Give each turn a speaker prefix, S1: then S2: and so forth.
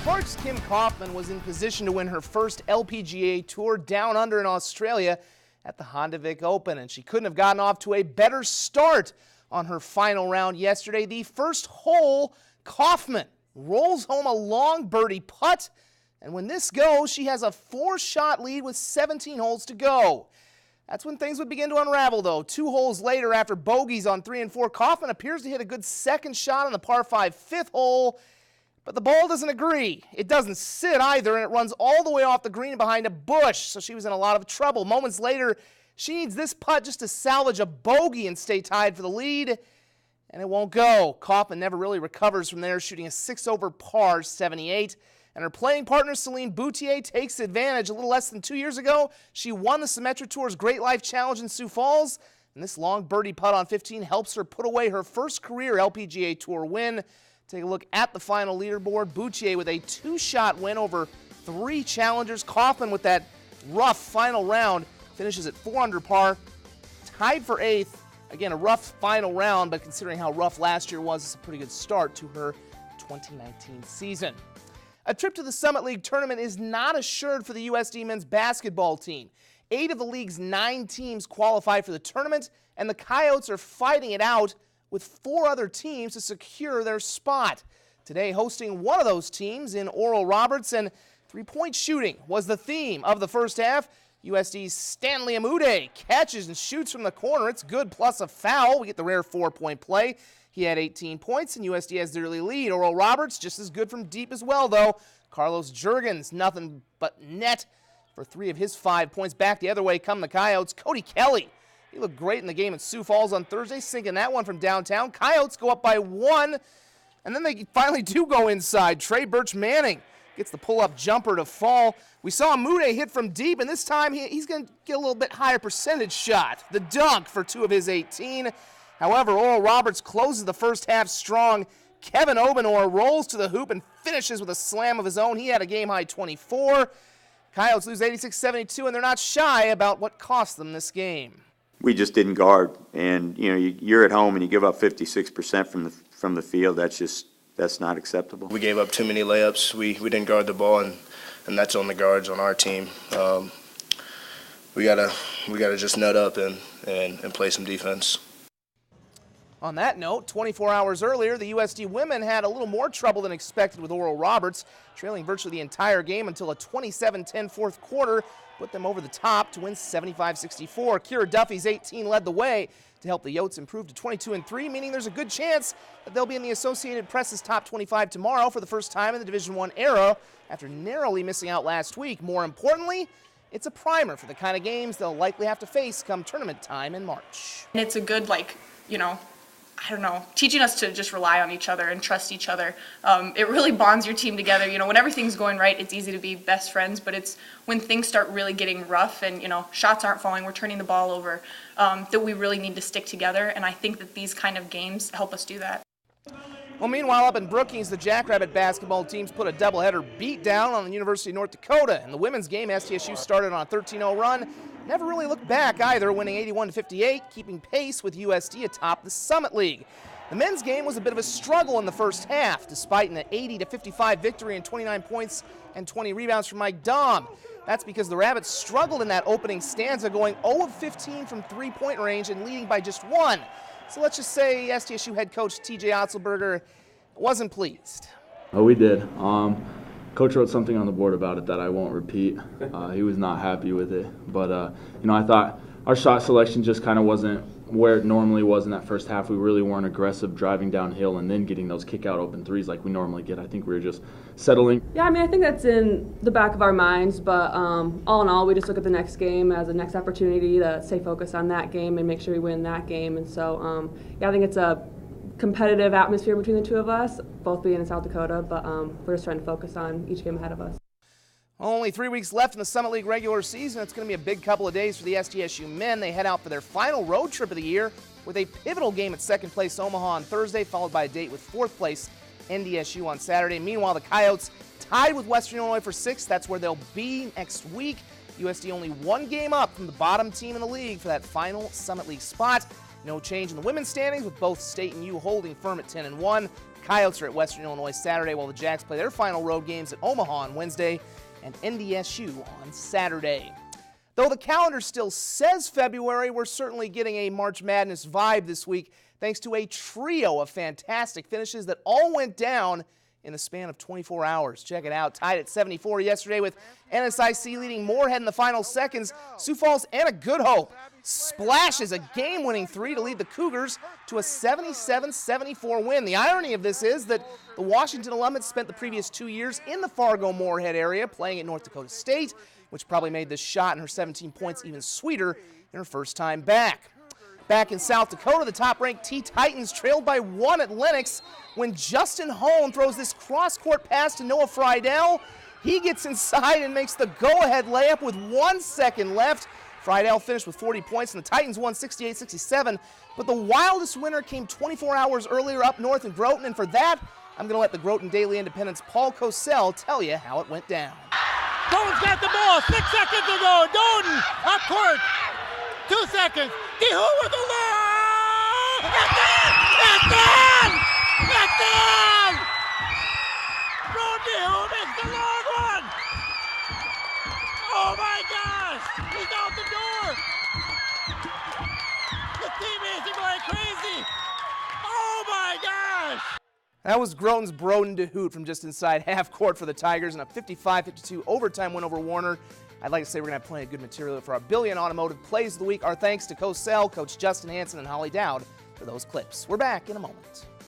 S1: Clark's Kim Kaufman was in position to win her first LPGA Tour Down Under in Australia at the Honda Vic Open, and she couldn't have gotten off to a better start on her final round yesterday. The first hole, Kaufman rolls home a long birdie putt, and when this goes, she has a 4-shot lead with 17 holes to go. That's when things would begin to unravel, though. 2 holes later, after bogeys on 3 and 4, Kaufman appears to hit a good second shot on the par 5 fifth hole, but the ball doesn't agree. It doesn't sit either, and it runs all the way off the green behind a bush, so she was in a lot of trouble. Moments later, she needs this putt just to salvage a bogey and stay tied for the lead, and it won't go. Kaufman never really recovers from there, shooting a 6-over par 78. And her playing partner, Celine Boutier, takes advantage. A little less than 2 years ago, she won the Symetra Tour's Great Life Challenge in Sioux Falls, and this long birdie putt on 15 helps her put away her first career LPGA Tour win. Take a look at the final leaderboard. Boutier with a 2-shot win over 3 challengers. Kaufman with that rough final round finishes at 4 under par, tied for 8th. Again, a rough final round, but considering how rough last year was, it's a pretty good start to her 2019 season. A trip to the Summit League tournament is not assured for the USD men's basketball team. 8 of the league's 9 teams qualify for the tournament, and the Coyotes are fighting it out with 4 other teams to secure their spot. Today, hosting one of those teams in Oral Roberts, and three-point shooting was the theme of the first half. USD's Stanley Amude catches and shoots from the corner. It's good, plus a foul. We get the rare 4-point play. He had 18 points, and USD has the early lead. Oral Roberts just as good from deep as well, though. Carlos Juergens, nothing but net for 3 of his 5 points. Back the other way come the Coyotes. Cody Kelly, he looked great in the game at Sioux Falls on Thursday, sinking that one from downtown. Coyotes go up by 1, and then they finally do go inside. Trey Birch-Manning gets the pull-up jumper to fall. We saw Amude hit from deep, and this time he's going to get a little bit higher percentage shot. The dunk for 2 of his 18. However, Oral Roberts closes the first half strong. Kevin Obenor rolls to the hoop and finishes with a slam of his own. He had a game-high 24. Coyotes lose 86-72, and they're not shy about what cost them this game.
S2: We just didn't guard, and you're at home and you give up 56% from the field. That's not acceptable.
S3: We gave up too many layups. We didn't guard the ball, and that's on the guards on our team. We gotta just nut up and play some defense.
S1: On that note, 24 hours earlier, the USD women had a little more trouble than expected with Oral Roberts, trailing virtually the entire game until a 27-10 fourth quarter put them over the top to win 75-64. Kira Duffy's 18 led the way to help the Yotes improve to 22-3, meaning there's a good chance that they'll be in the Associated Press's top 25 tomorrow for the first time in the Division I era after narrowly missing out last week. More importantly, it's a primer for the kind of games they'll likely have to face come tournament time in March.
S4: And it's a good, teaching us to just rely on each other and trust each other. It really bonds your team together. When everything's going right, it's easy to be best friends, but it's when things start really getting rough and, shots aren't falling, we're turning the ball over, that we really need to stick together, and I think that these kind of games help us do that.
S1: Well, meanwhile, up in Brookings, the Jackrabbit basketball teams put a doubleheader beat down on the University of North Dakota. In the women's game, STSU started on a 13-0 run. Never really looked back either, winning 81-58, keeping pace with USD atop the Summit League. The men's game was a bit of a struggle in the first half, despite an 80-55 victory and 29 points and 20 rebounds from Mike Dahm. That's because the Rabbits struggled in that opening stanza, going 0 of 15 from three-point range and leading by just 1. So let's just say STSU head coach TJ Otzelberger wasn't pleased.
S5: Oh, we did. Coach wrote something on the board about it that I won't repeat. He was not happy with it. But, I thought our shot selection just kind of wasn't where it normally was in that first half. We really weren't aggressive driving downhill and then getting those kick-out open threes like we normally get. I think we were just settling.
S6: Yeah, I think that's in the back of our minds. But all in all, we just look at the next game as a next opportunity to stay focused on that game and make sure we win that game. And so, I think it's a competitive atmosphere between the two of us, both being in South Dakota, but we're just trying to focus on each game ahead of us.
S1: Only 3 weeks left in the Summit League regular season. It's going to be a big couple of days for the STSU men. They head out for their final road trip of the year with a pivotal game at second place Omaha on Thursday, followed by a date with fourth place NDSU on Saturday. Meanwhile, the Coyotes tied with Western Illinois for 6th. That's where they'll be next week. USD only 1 game up from the bottom team in the league for that final Summit League spot. No change in the women's standings, with both State and U holding firm at 10-1. Coyotes are at Western Illinois Saturday, while the Jacks play their final road games at Omaha on Wednesday and NDSU on Saturday. Though the calendar still says February, we're certainly getting a March Madness vibe this week, thanks to a trio of fantastic finishes that all went down in the span of 24 hours. Check it out. Tied at 74 yesterday with NSIC leading Moorhead in the final seconds. Sioux Falls Anna Good Hope splashes a game-winning three to lead the Cougars to a 77-74 win. The irony of this is that the Washington alum spent the previous 2 years in the Fargo-Moorhead area playing at North Dakota State, which probably made this shot and her 17 points even sweeter in her first time back. Back in South Dakota, the top-ranked T-Titans trailed by 1 at Lennox when Justin Hone throws this cross-court pass to Noah Friedel. He gets inside and makes the go-ahead layup with 1 second left. Friedel finished with 40 points, and the Titans won 68-67. But the wildest winner came 24 hours earlier up north in Groton, and for that, I'm going to let the Groton Daily Independent's Paul Cosell tell you how it went down.
S7: Doden's got the ball, 6 seconds to go. Doden up court, 2 seconds. DeHoo with the lob! It's in! It's in! Ron DeHoo makes the long one! Oh my gosh! He's out the door! The teammates are going crazy! Oh my gosh!
S1: That was Groton's Broden DeHoot from just inside half court for the Tigers in a 55-52 overtime win over Warner. I'd like to say we're going to have plenty of good material for our Billion Automotive Plays of the Week. Our thanks to Cosell, Coach Justin Hansen, and Holly Dowd for those clips. We're back in a moment.